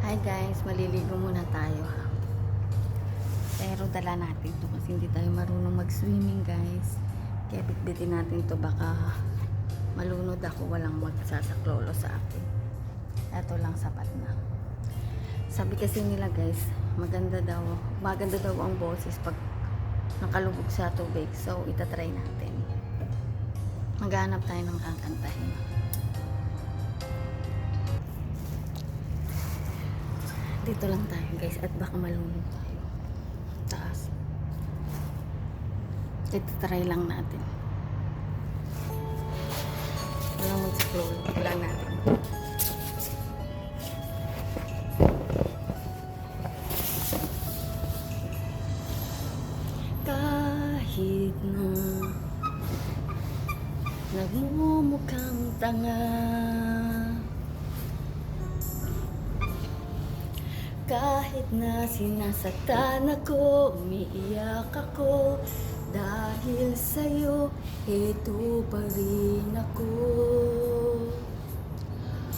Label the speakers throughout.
Speaker 1: Hi guys, maliligo muna tayo. Pero dala natin to kasi hindi tayo marunong mag-swimming guys. Kaya bitbitin natin to, baka malunod ako, walang magsasaklolo sa akin. Ito lang sapat na. Sabi kasi nila guys, maganda daw ang boses pag nakalubog sa tubig. So itatry natin. Maghanap tayo ng kakantahin. Dito lang tayo guys at baka malunod tayo. Taas. Ito try lang natin. Walang magsaklolo. Wala natin. Kahit na nagmumukhang tanga, kahit na sinasaktan ako, umiiyak ako, dahil sa'yo, ito pa rin ako.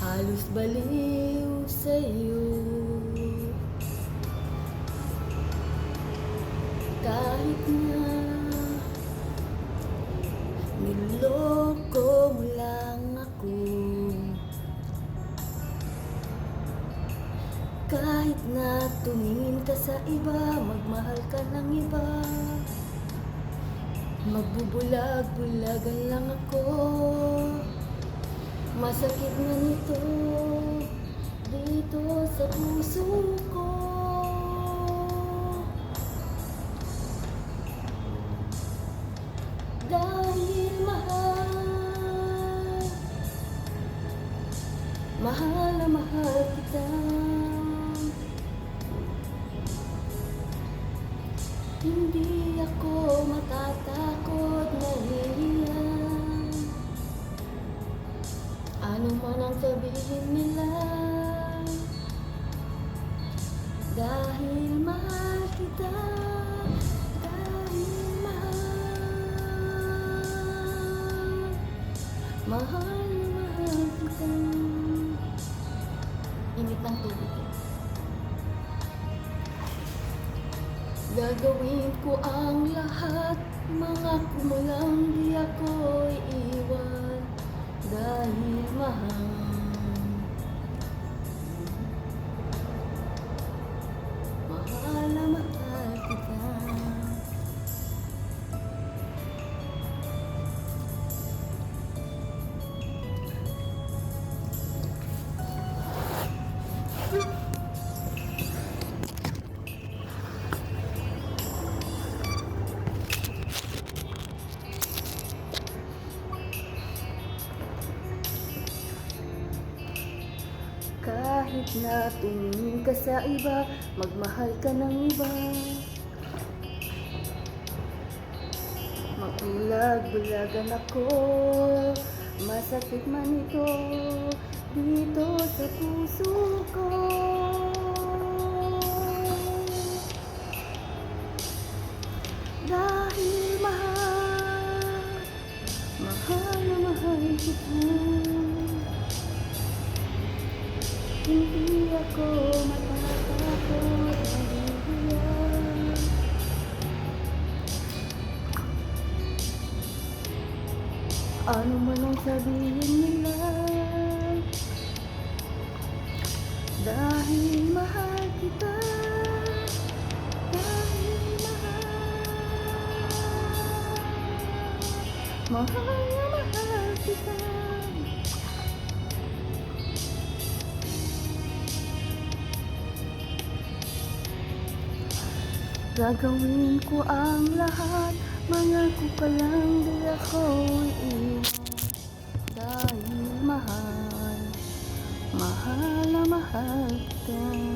Speaker 1: Halos baliw sa'yo. Kahit na niloko mo lang ako, kahit na tumingin ka sa iba, magmahal ka ng iba, magbubulag-bulagan lang ako. Masakit na nito dito sa puso ko. Dahil mahal na mahal kita. Hindi ako matatakot na hihiyan, ano man ang sabihin nila. Dahil mahal kita, dahil mahal na mahal kita. Init ng tubig. Gagawin ko ang lahat, mangako mo lang di ako iiwan. Dahil mahal na mahal kita. Kahit na tumingin ka sa iba, magmahal ka ng iba, magbulag-bulagan ako, masakit man ito dito sa puso ko. Dahil mahal na mahal kita. Hindi ako matatakot na hihiyan, ano man ang sabihin nila. Dahil mahal kita, dahil mahal na mahal kita. Gagawin ko ang lahat, mangako ka lang di ako iiwan. Dahil mahal na mahal kita.